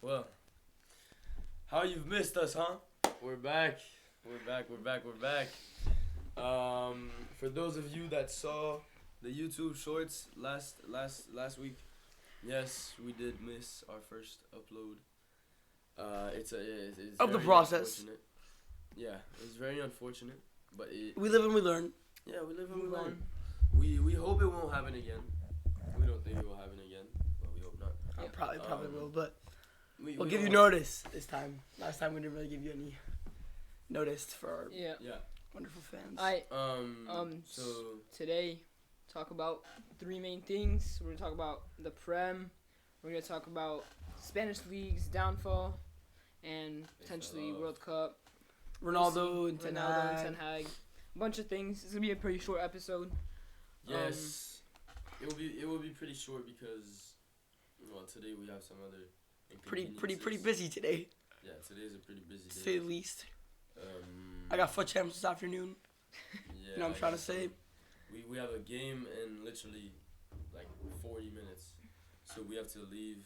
Well, how you've missed us, huh? We're back. We're back. For those of you that saw the YouTube shorts last week, yes, we did miss our first upload. It's of the very process. unfortunate. Yeah, it's very unfortunate, but We live and we learn. Yeah, we live and we learn. We hope it won't happen again. We don't think it will happen again, but we hope not. Yeah. Probably will, but we'll we give you don't- notice this time. Last time we didn't really give you any notice for our Yeah. wonderful fans. So today talk about three main things. We're gonna talk about the Prem. We're gonna talk about Spanish league's downfall, and potentially World Cup. Ronaldo and Ten Hag. A bunch of things. It's gonna be a pretty short episode. Yes, it will be pretty short because today we have some other Pretty busy today, Yeah, today's a pretty busy to day. say the least. I got foot champs this afternoon. Yeah, You know what I'm trying to say? We have a game in literally like 40 minutes, so we have to leave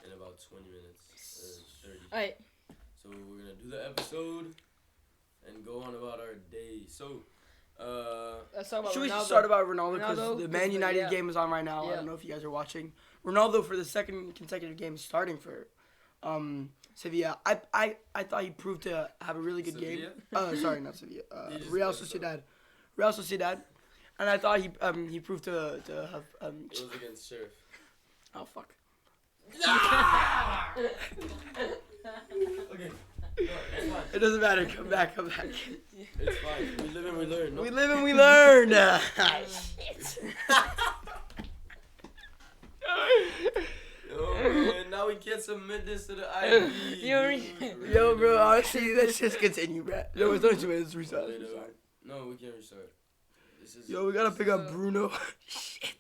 in about 20 minutes, 30. Alright. So we're gonna do the episode and go on about our day. So, Let's talk about Should we Ronaldo. start about Ronaldo because Ronaldo, the Man United game is on right now. I Yeah. don't know if you guys are watching. Ronaldo for the second consecutive game starting for Sevilla. I thought he proved to have a really good Sevilla? game. Sorry, not Sevilla. He just Real messed up. Sociedad. And I thought he proved to have it was against Sheriff. oh fuck. Okay. No, it's fine. It doesn't matter. Come back. It's fine. We live and we learn. No? We live and we learn. Shit. Yo, man, now we can't submit this to the IB. Yo, bro, honestly, let's just continue, bro. No, it's not too bad. It's restart. No, we can't restart. This is. Yo, we gotta pick up Bruno. Shit.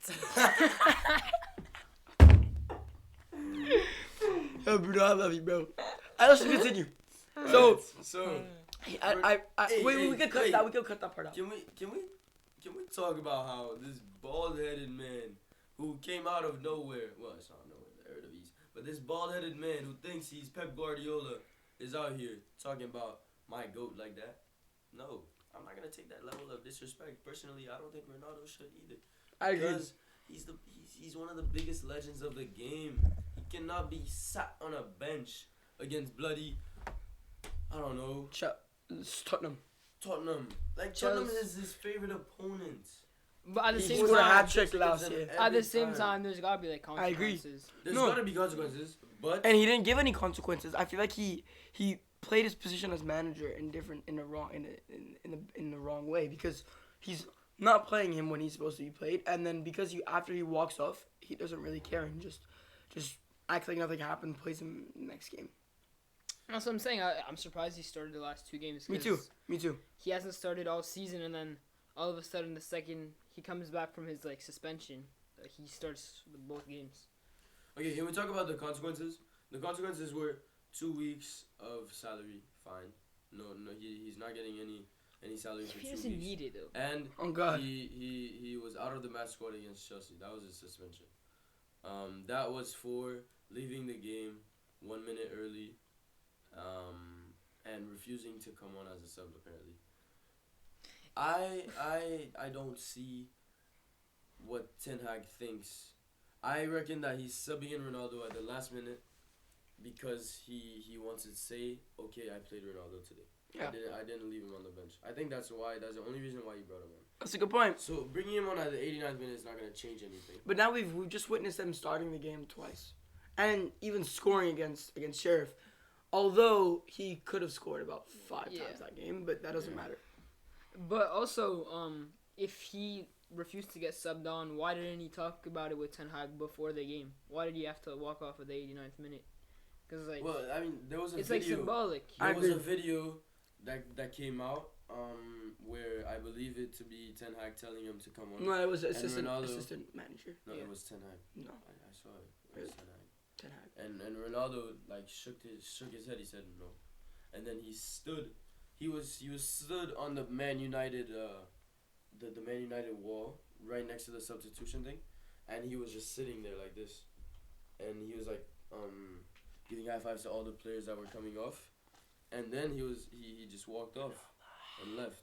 Yo, Bruno, I love you, bro. Let's just continue. So, we can cut that. We can cut that part out. Can we talk about how this bald-headed man who came out of nowhere? Well, it's not nowhere, the Eredivisie. But this bald-headed man who thinks he's Pep Guardiola is out here talking about my GOAT like that. No, I'm not gonna take that level of disrespect. Personally, I don't think Ronaldo should either. I agree. Because he's one of the biggest legends of the game. He cannot be sat on a bench against bloody, I don't know, It's Tottenham. Like Tottenham is his favorite opponent. But at the He same scored a hat time, trick last year. at the same time, there's gotta be like I agree. consequences. There's No. gotta be consequences, but And he didn't give any consequences. I feel like he played his position as manager in the wrong way because he's not playing him when he's supposed to be played, and then because after he walks off, he doesn't really care and just acts like nothing happened, plays him next game. That's what I'm saying. I'm surprised he started the last two games. Me 'cause too. He hasn't started all season, and then all of a sudden, the second he comes back from his suspension, he starts both games. okay, can we talk about the consequences? The consequences were 2 weeks of salary fine. No, he's not getting any salary for 2 He weeks. doesn't need it though. And Oh God. he was out of the match squad against Chelsea. That was his suspension. That was for leaving the game 1 minute early, and refusing to come on as a sub apparently. I don't see what Ten Hag thinks. I reckon that he's subbing in Ronaldo at the last minute because he wants to say, okay, I played Ronaldo today. Yeah. I didn't leave him on the bench. I think that's the only reason why he brought him on. That's a good point. So bringing him on at the 89th minute is not going to change anything. But now we've just witnessed them starting the game twice, and even scoring against Sheriff. Although he could have scored about 5 times that game, but that doesn't matter. But also, if he refused to get subbed on, why didn't he talk about it with Ten Hag before the game? Why did he have to walk off at the 89th minute? Because Well, I mean, there was a it's video. symbolic. There was a video that came out where I believe it to be Ten Hag telling him to come on. No, it was And assistant Ronaldo- manager. No, it was Ten Hag. No, I saw it. It was Ten Hag. Ten Hag. And Ronaldo shook his head. He said no, and then he stood. He was stood on the Man United the Man United wall right next to the substitution thing, and he was just sitting there like this, and he was like giving high fives to all the players that were coming off, and then he just walked off and left.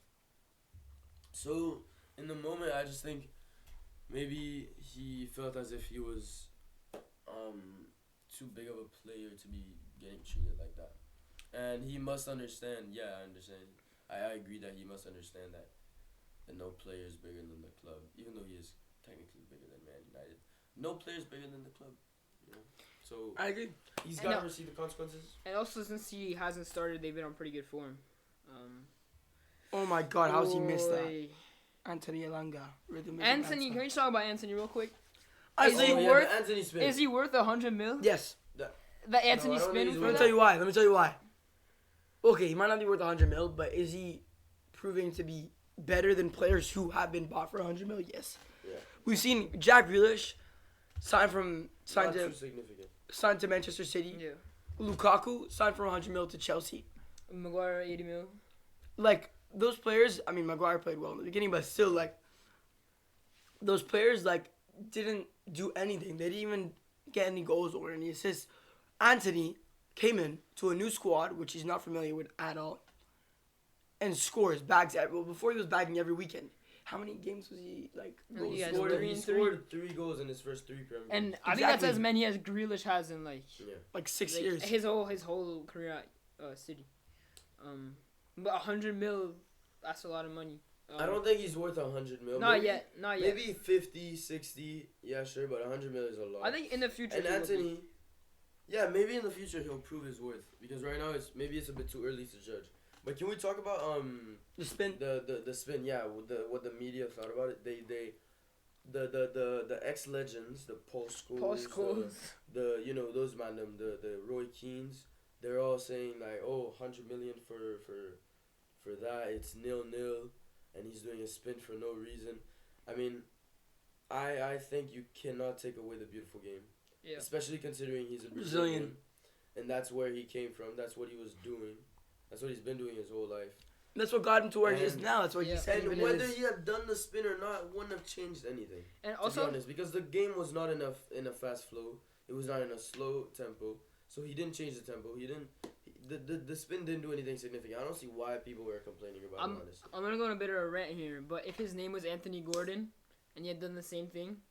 So in the moment, I just think maybe he felt as if he was too big of a player to be getting treated like that, and he must understand. Yeah, I understand. I agree that he must understand that no player is bigger than the club, even though he is technically bigger than Man United. No player is bigger than the club, you know. So I agree. He's got to receive the consequences. And also, since he hasn't started, they've been on pretty good form. Oh my God, how's he missed that? Boy. Anthony Elanga. Anthony, can we talk about Anthony real quick? I Is he think worth? the Anthony spin. Is he worth 100 mil? yes. The Anthony I don't spin think he's for Let me that? tell you why. Okay, he might not be worth 100 mil, but is he proving to be better than players who have been bought for 100 mil? Yes. Yeah. We've seen Jack Grealish signed Not too significant. to Manchester City. Yeah. Lukaku signed for 100 mil to Chelsea. Maguire 80 mil. Like those players, I mean, Maguire played well in the beginning, but still, like those players, like didn't do anything. They didn't even get any goals or any assists. Anthony came in to a new squad, which he's not familiar with at all, and scores, bags. Well, before he was bagging every weekend. How many games was he like? He Goals has scored? three He and three. scored 3 goals in his first 3 Premier League. And I think that's Exactly. as many as Grealish has in like Like 6 like, years. his whole career at City. But 100 mil, that's a lot of money. I don't think he's worth 100 mil. Not maybe, yet. Not yet. Maybe 50, 60. Yeah, sure, but 100 mil is a lot. I think in the future. And he will be. Anthony, yeah, maybe in the future he'll prove his worth, because right now it's a bit too early to judge. But can we talk about The spin. the spin? Yeah, what the media thought about it. The ex legends, the Paul Scholes, the you know those man them, the Roy Keanes, they're all saying like, oh, 100 million for that, it's 0-0, and he's doing a spin for no reason. I mean, I think you cannot take away the beautiful game. Yeah. Especially considering he's a Brazilian. Brazilian, and that's where he came from. That's what he was doing. That's what he's been doing his whole life. That's what got him to where he is And- now. That's what he Yeah. said. And Even whether in his, he had done the spin or not wouldn't have changed anything. And To be also, honest, because the game was not in a fast flow. It was not in a slow tempo. So he didn't change the tempo. The spin didn't do anything significant. I don't see why people were complaining about it, honestly. I'm gonna go on a bit of a rant here, but if his name was Anthony Gordon and he had done the same thing,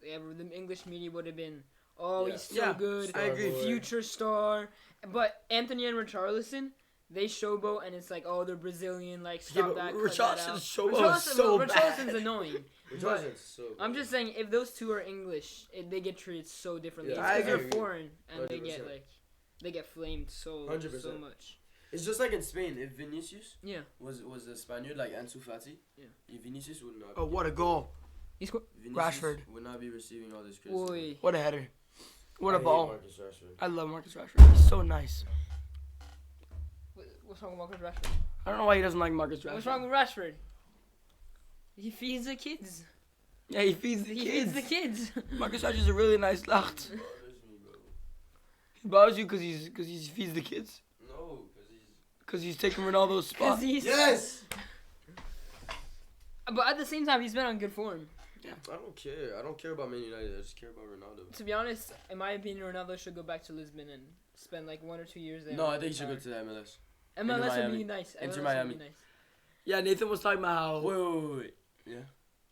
the English media would have been, oh, Yeah. he's so Yeah, good, I agree. Boy. future star. But Anthony and Richarlison, they showboat, and it's like, oh, they're Brazilian, like, stop that, cut that Richarlison's out. showboat is so bad. Richarlison's annoying. Richarlison's so good. I'm just saying, if those two are English, they get treated so differently. Yeah, It's I because they're agree. foreign, and they 100%. get, they get flamed so 100%. much. It's just like in Spain. If Vinicius Yeah. was a Spaniard like Ansu Fati, Yeah. if Vinicius would not. Oh, what a goal. Vinicius Rashford. would not be receiving all this criticism. Boy. What a header. What I a hate ball. Marcus Rashford. I love Marcus Rashford. He's so nice. What's wrong with Marcus Rashford? I don't know why he doesn't like Marcus Rashford. What's wrong with Rashford? He feeds the kids. Yeah, he feeds the He kids. feeds the kids. Marcus Rashford's a really nice lad. Bothers me, bro. He bothers you because he feeds the kids. No, because he's. Because he's taking Ronaldo's spot. Cause he's, Yes. But at the same time, he's been on good form. I don't care. I don't care about Man United. I just care about Ronaldo. To be honest, in my opinion, Ronaldo should go back to Lisbon and spend like 1 or 2 years there. No, I think he should go to the MLS. MLS would Miami. be nice. Inter MLS Miami. Would be nice. Yeah, Nathan was talking about how Wait. Yeah.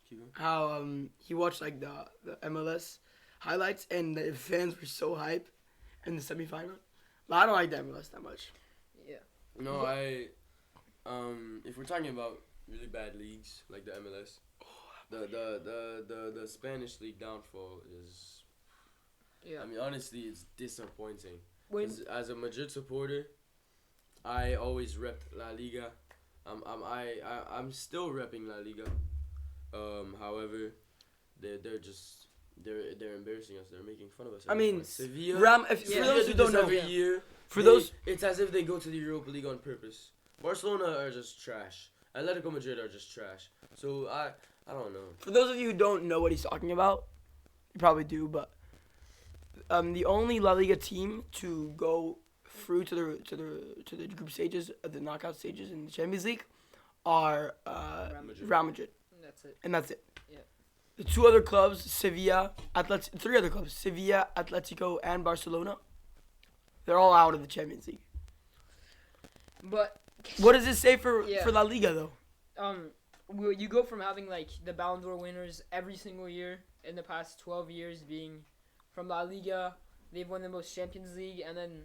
Keep going. how he watched like the MLS highlights and the fans were so hype in the semifinal. But I don't like the MLS that much. Yeah. No, if we're talking about really bad leagues like the MLS, the Spanish league downfall is. Yeah. I mean, honestly, it's disappointing. When, 'Cause as a Madrid supporter, I always repped La Liga. I'm still repping La Liga. However, they're embarrassing us. They're making fun of us. I mean, Sevilla. for Sevilla those do who don't this know, every year. for those it's as if they go to the Europa League on purpose. Barcelona are just trash. Atletico Madrid are just trash. So I don't know. For those of you who don't know what he's talking about, you probably do, but the only La Liga team to go through to the group stages, the knockout stages in the Champions League, are Real Madrid, that's it. and that's it. Yeah. The two other clubs, three other clubs, Sevilla, Atletico, and Barcelona, They're all out of the Champions League. But What does this say for Yeah. La Liga though? You go from having like the Ballon d'Or winners every single year in the past 12 years being from La Liga. They've won the most Champions League, and then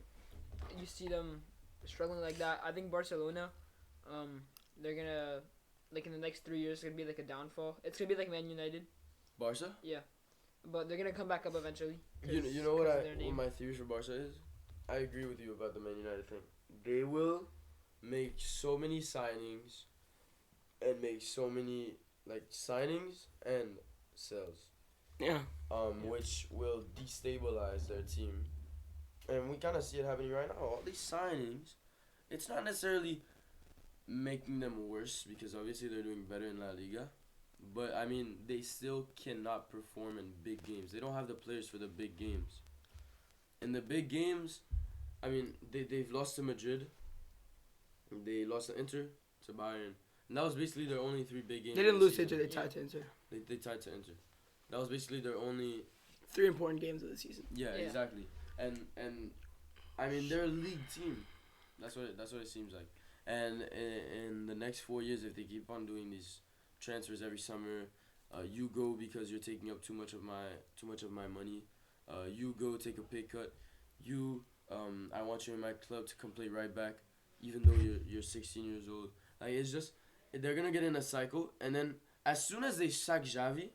you see them struggling like that. I think Barcelona, they're gonna like in the next 3 years, it's gonna be like a downfall. It's gonna be like Man United, Barca? but they're gonna come back up eventually. You know what my theory for Barca is? I agree with you about the Man United thing. They will make so many signings and make so many like signings and sales. Yeah. Which will destabilize their team. And we kind of see it happening right now. All these signings, it's not necessarily making them worse because obviously they're doing better in La Liga. But, I mean, they still cannot perform in big games. They don't have the players for the big games. In the big games, I mean, they've lost to Madrid. They lost to Inter, to Bayern. And that was basically their only 3 big games. They didn't lose to Inter. They tied to Inter. They tied to Inter. That was basically their only 3 important games of the season. Yeah, exactly. And I mean they're a league team. That's what it seems like. And in the next 4 years, if they keep on doing these transfers every summer, you go because you're taking up too much of my money. You go take a pay cut. I want you in my club to come play right back, even though you're 16 years old. Like it's just they're gonna get in a cycle, and then as soon as they sack Xavi,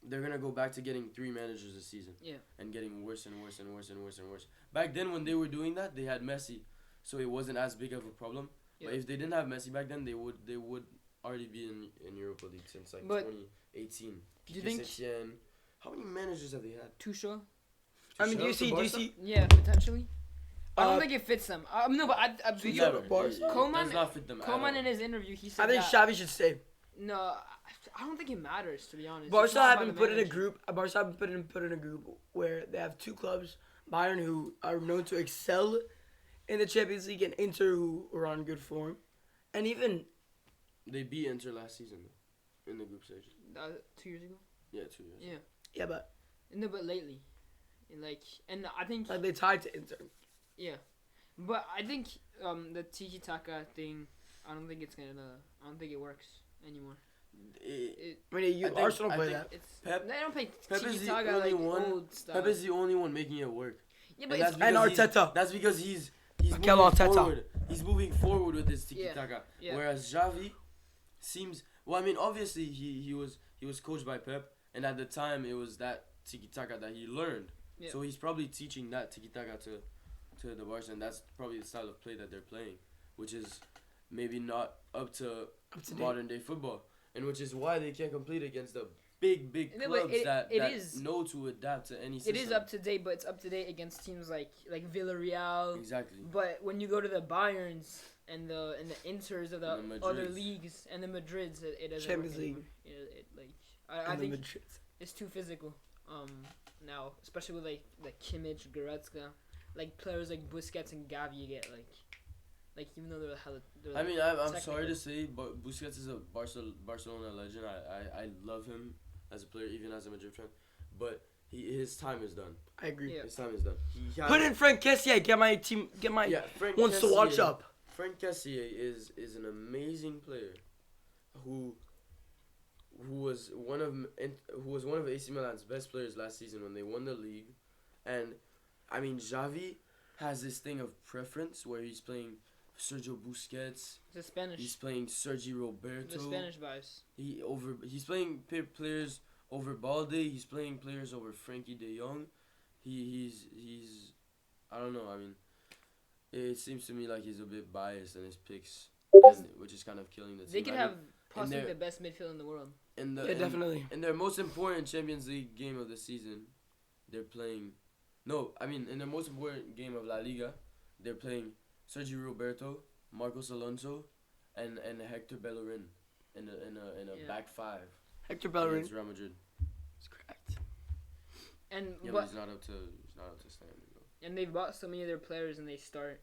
they're gonna go back to getting 3 managers a season. Yeah. And getting worse and worse and worse and worse and worse. Back then, when they were doing that, they had Messi, so it wasn't as big of a problem. Yeah. But if they didn't have Messi back then, they would already be in Europa League since like 2018. Do you think? How many managers have they had? Tuchel. I mean, do you see? Yeah, potentially. I don't think it fits them. No, but I Koeman does not fit them. Koeman in his interview, he said I think Xavi should stay. No, I don't think it matters, to be honest. Barca have been put in a group. Barca have been put in a group where they have 2 clubs: Bayern, who are known to excel in the Champions League, and Inter, who are on good form, and even they beat Inter last season in the group stage. 2 years ago. Yeah, 2 years. Yeah. Yeah, but lately, and I think like they tied to Inter. Yeah, but I think the tiki taka thing, I don't think it works anymore. Arsenal play that. They don't play Pep tiki taka like old stuff. Pep is the only one making it work. Yeah, but and Arteta. That's because he's moving forward. He's moving forward with his tiki taka. Yeah. Whereas Xavi seems obviously he was coached by Pep, and at the time it was that tiki taka that he learned. Yeah. So he's probably teaching that tiki taka to the Barca, and that's probably the style of play that they're playing, which is maybe not up to modern day football, and which is why they can't compete against the big clubs that know to adapt to any system. It is up to date, but it's up to date against teams like Villarreal. Exactly. But when you go to the Bayerns and the Inters of the other leagues and the Madrids, it doesn't Champions work League. I think it's too physical. Now, especially with like Kimmich, Goretzka. Like players like Busquets and Gavi get like even though I'm sorry to say, but Busquets is a Barcelona legend. I love him as a player, even as a Madrid fan. But his time is done. I agree. Yeah. His time is done. Put in Frank Kessié. Get my team. Frank wants Kessié, to watch up. Frank Kessié is an amazing player, who was one of AC Milan's best players last season when they won the league, and. I mean, Xavi has this thing of preference where he's playing Sergio Busquets. The Spanish. He's playing Sergi Roberto. The Spanish vibes. He's playing players over Balde. He's playing players over Frankie De Jong. He's I don't know. I mean, it seems to me like he's a bit biased in his picks, which is kind of killing the team. They could have possibly the best midfield in the world. Definitely. In their most important Champions League game of the season, they're playing. No, I mean, in the most important game of La Liga, they're playing Sergio Roberto, Marcos Alonso, and Hector Bellerin in a back 5. Hector Bellerin against Real Madrid. That's correct. But he's not up to standing though. And they've bought so many of their players, and they start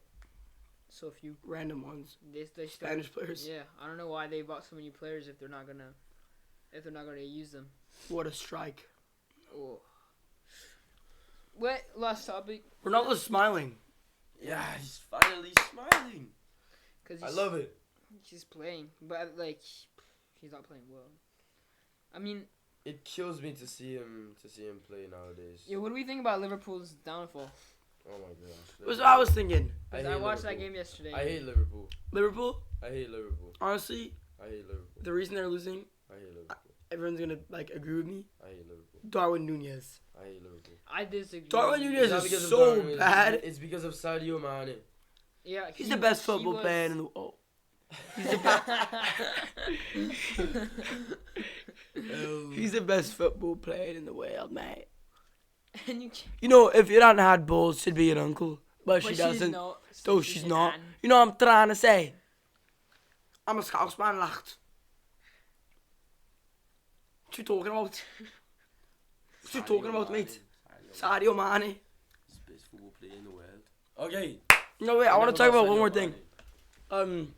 so few random ones. They Spanish players. Yeah, I don't know why they bought so many players if they're not gonna use them. What a strike! Oh. What last topic? Ronaldo's smiling. Yeah, he's finally smiling. Cause I love it. He's playing, but like, he's not playing well. I mean, It kills me to see him play nowadays. yeah. What do we think about Liverpool's downfall? Oh my gosh. That's what I was thinking. I watched that game yesterday. I hate Liverpool. Liverpool? I hate Liverpool. Honestly, I hate Liverpool. the reason they're losing, I hate Liverpool. everyone's gonna like agree with me. I hate Liverpool. Darwin Nunez. I hate Liverpool. I disagree. Darwin It's Nunez not is because of so Darwin, bad. It's because of Sadio Mane. Yeah, He's the best football was- player in the world. He's the best football player in the world, mate. And you, You know, if you hadn't had balls, she'd be your uncle. But she she's doesn't. not. So she's not. You know what I'm trying to say? I'm a Scotsman, lacht. What you talking about? What you talking about, mate? Sadio Mane. He's the best football player in the world. Okay. No, wait, I want to talk about one more thing. Mane.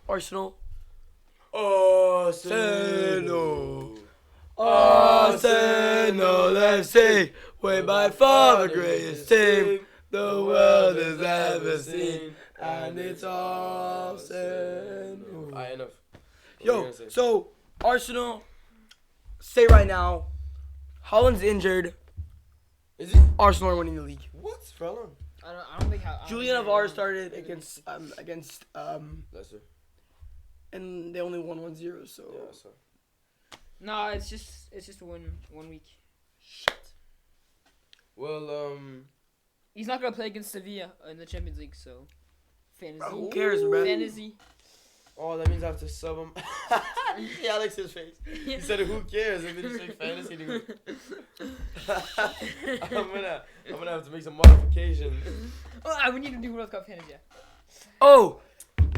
Arsenal. Arsenal. Arsenal FC. We're by far the greatest team the world has ever seen. And it's Arsenal. Alright, enough. What Yo, were you gonna say? so Arsenal, say right now, Holland's injured. Is it? Arsenal are winning the league. What? Fella? I don't think how. Julian Navarre started against Leicester. and they only won 1-0. So Yeah, so. No, it's just a one week. Well, He's not gonna play against Sevilla in the Champions League, so fantasy. who cares, bro? Fantasy. oh, that means I have to sub him. You see Alex's face. He said, "Who cares?" And then he said, "Fantasy." And he goes, I'm gonna have to make some modifications. Oh, we need to do World Cup fantasy. Oh,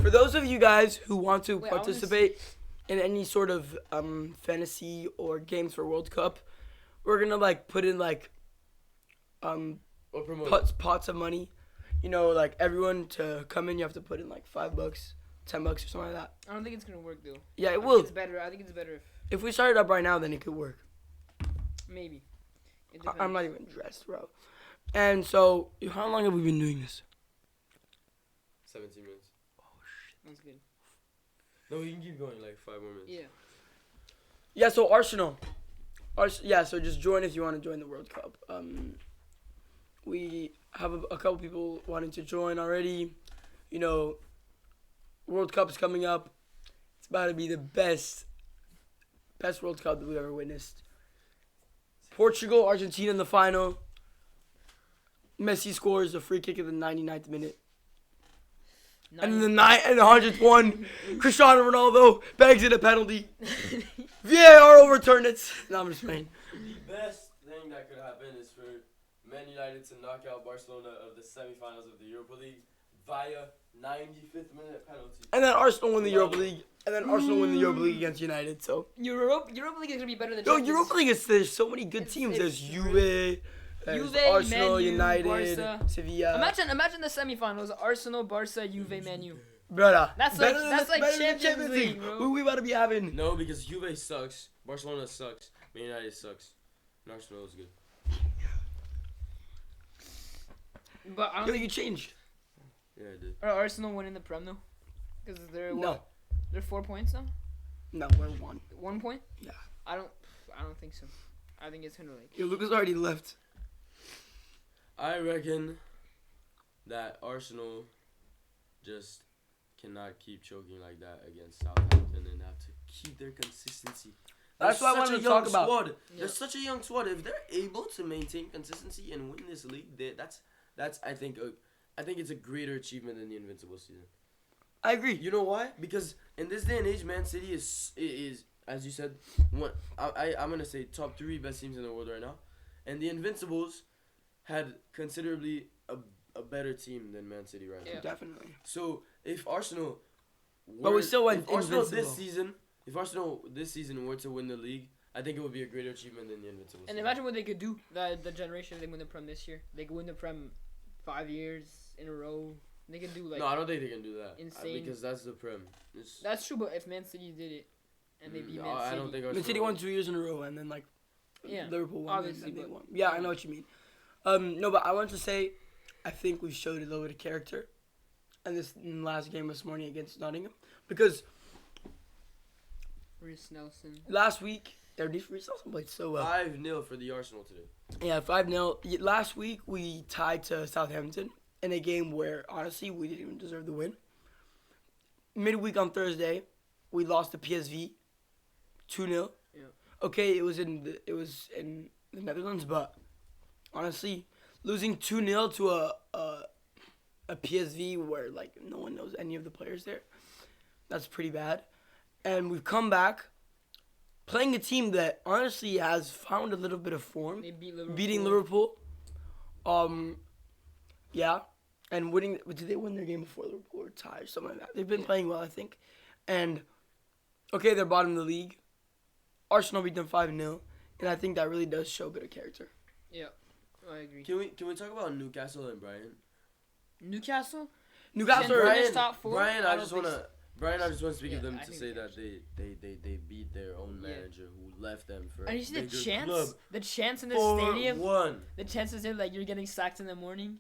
for those of you guys who want to Wait, I wanna participate in any sort of fantasy or games for World Cup, we're gonna like put in like Or promote. pots of money. You know, like everyone to come in, you have to put in like $5, $10 or something like that. I don't think it's gonna work though. Yeah, it I will. think it's better. I think it's better If we start it up right now, then it could work. if maybe. It depends. I'm not even dressed, bro. And so, how long have we been doing this? 17 minutes. That's good. No, we can keep going like 5 more minutes. Yeah. Yeah, so Arsenal. Yeah, so just join if you want to join the World Cup. We have a couple people wanting to join already. You know, World Cup is coming up. It's about to be the best World Cup that we've ever witnessed. Portugal, Argentina in the final. Messi scores a free kick in the 99th minute. And in the 100th one, Cristiano Ronaldo bags in a penalty. VAR overturned it. No, I'm just playing. The best thing that could happen is for Man United to knock out Barcelona of the semifinals of the Europa League via 95th minute penalty. And then Arsenal win the Europa League. And then Arsenal win the Europa League against United. So Europa League is gonna be better than. yo, Champions. Europa League is there's so many good teams. There's Juve, there's Arsenal, Man U, United, Barca. Sevilla. Imagine the semifinals: Arsenal, Barca, Juve, Man U. Brother, That's better like than the Champions League, bro. Who we about to be having? No, because Juve sucks, Barcelona sucks, Man United sucks, and Arsenal is good. But I don't Yo, think you changed. Yeah, I did. are Arsenal winning the Prem though, because they're No. what? They're 4 points now. No, we're one. 1 point. Yeah. I don't think so. I think it's gonna like. Yo, Lucas already left. I reckon that Arsenal just cannot keep choking like that against Southampton and have to keep their consistency. That's They're what I such wanted a to talk young about. Squad. Yeah. They're such a young squad. If they're able to maintain consistency and win this league, that's I think it's a greater achievement than the Invincible season. I agree. You know why? Because in this day and age, Man City is as you said, I'm gonna say top 3 best teams in the world right now, and the Invincibles had considerably a better team than Man City right now. Yeah. Definitely. So if Arsenal, But we still went if Arsenal invincible. if Arsenal this season were to win the league, I think it would be a greater achievement than the Invincibles. And imagine what they could do. The generation if they win the Prem this year. They could win the Prem 5 years in a row. They can do like. no, I don't think they can do that. insane. Because that's the Prem. That's true, but if Man City did it, and they beat Man City. I don't think Man Arsenal City won 2 years in a row, and then like Yeah, Liverpool won. obviously, And they but- won. Yeah, I know what you mean. No, but I want to say, I think we showed a little bit of character, in this last game this morning against Nottingham, because Reece Nelson. last week Reece Nelson played so well. 5-0 for the Arsenal today. Yeah, 5-0. Last week we tied to Southampton in a game where honestly we didn't even deserve the win. Midweek on Thursday, we lost to PSV, 2-0. Yeah. Okay, it was in the Netherlands, but honestly, losing 2-0 to a PSV where like no one knows any of the players there, that's pretty bad. And we've come back, playing a team that honestly has found a little bit of form, They beat Liverpool. beating Liverpool. Yeah, and winning. Did they win their game before Liverpool or tie or something like that? They've been playing well, I think. And okay, they're bottom of the league. Arsenal beat them 5-0, and I think that really does show a bit of character. Yeah, I agree. Can we talk about Newcastle and Brian? Newcastle? Newcastle, Can right? finish top four? Brian, I just don't wanna. think Brian, I just want to speak Yeah, of them I to think say they that they beat their own Yeah. manager who left them for And you see the bigger chants? club. The chants in the 4-1. stadium? The chances there, like, you're getting sacked in the morning?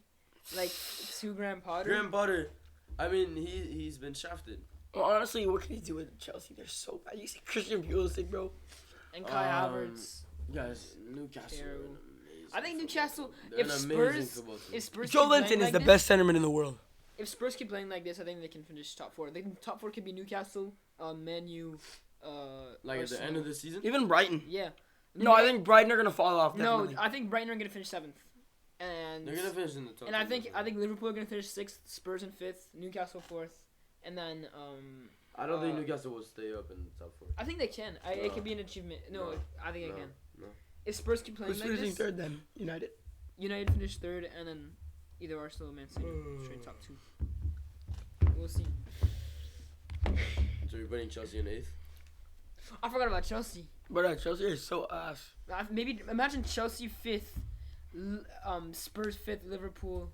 Like, to Graham Potter? Graham Potter, I mean, he's been shafted. Well, honestly, what can he do with Chelsea? They're so bad. You see Christian Pulisic, bro. And Kai Havertz. Guys, Newcastle. Terrible. are an amazing I think Newcastle, They're if an amazing Spurs, football team. if Spurs Joe keep playing Linton is like the this, best centerman in the world. If Spurs keep playing like this, I think they can finish top four. The top four could be Newcastle, Man U, Like at the end of the season. Even Brighton. Yeah. No, I think Brighton are gonna fall off. No, Definitely. I think Brighton are gonna finish seventh, and They're gonna finish in the top. and I 10, think Liverpool are gonna finish sixth, Spurs in fifth, Newcastle fourth, and then I don't think Newcastle will stay up in the top 4. I think they can. It No. could be an achievement. No, No. I think No. they can. No. If Spurs keep playing Who's like finishing this, third then? United. United finish third, and then either Arsenal or Man City straight top 2. We'll see. So you're putting Chelsea in 8th. I forgot about Chelsea. But Chelsea is so ass. Maybe imagine Chelsea 5th, Spurs 5th, Liverpool.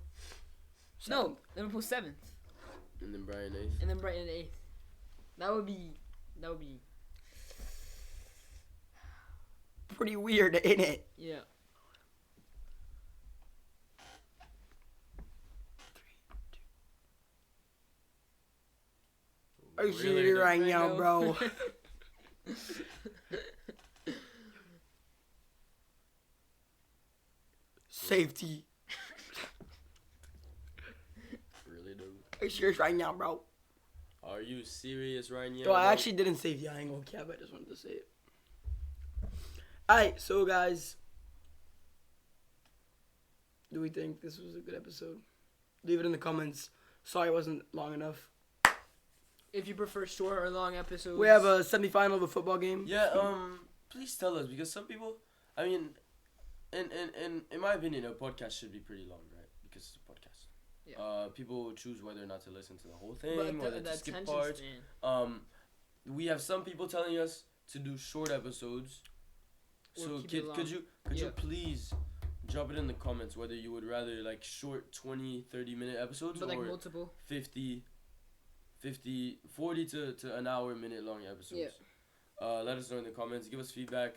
No, Liverpool 7th, And then Brian 8th. and then Brighton 8th. That would be. Pretty weird, ain't it? Yeah. Are you Really serious good. right now, know. bro? Safety. Really do. Are you serious right now, bro? Are you serious right now? Yo, I bro? actually didn't safety. I ain't gonna cap. I just wanted to say it. Alright, so guys, do we think this was a good episode? Leave it in the comments. Sorry it wasn't long enough. If you prefer short or long episodes, We have a semifinal of a football game. Yeah. Please tell us, because some people. I mean, in my opinion, a podcast should be pretty long, right? Because it's a podcast. Yeah. People choose whether or not to listen to the whole thing, But whether the to skip attention parts. span. We have some people telling us to do short episodes. Or So keep it long. could you Yeah. please drop it in the comments whether you would rather like short 20-30 minute episodes But like or multiple. 40 to an hour minute long episodes. Yeah. Let us know in the comments. Give us feedback.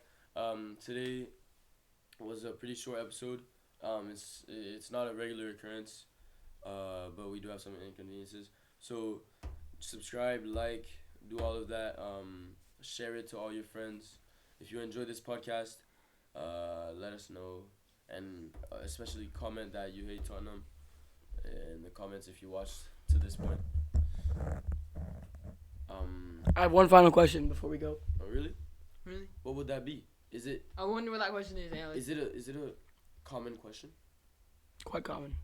Today was a pretty short episode. It's not a regular occurrence, but we do have some inconveniences. So subscribe, like, do all of that. Share it to all your friends. If you enjoy this podcast, let us know, and especially comment that you hate Tottenham in the comments if you watched to this point. I have one final question before we go. Oh, really? Really? What would that be? Is it I wonder what that question is, Alex. is it a common question? Quite common.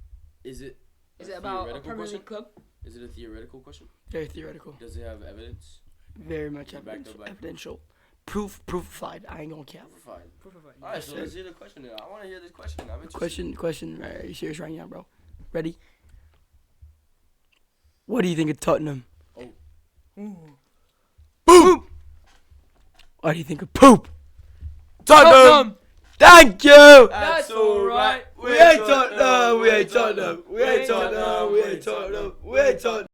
Is it Is it about a theoretical Premier question? League club? Is it a theoretical question? Very theoretical. Does it have evidence? Very much Backed up by- evidential. Proofified. I ain't gonna cap. Fine. Proof of it. Alright, so sir. let's hear the question. Then. I want to hear this question. I'm interested. Question. Are you serious right now, bro? Ready? What do you think of Tottenham? Ooh. Boom! What do you think of poop? Tottenham! Thank you! That's alright. We ain't Tottenham! We ain't Tottenham! We ain't Tottenham! We ain't Tottenham! We ain't Tottenham!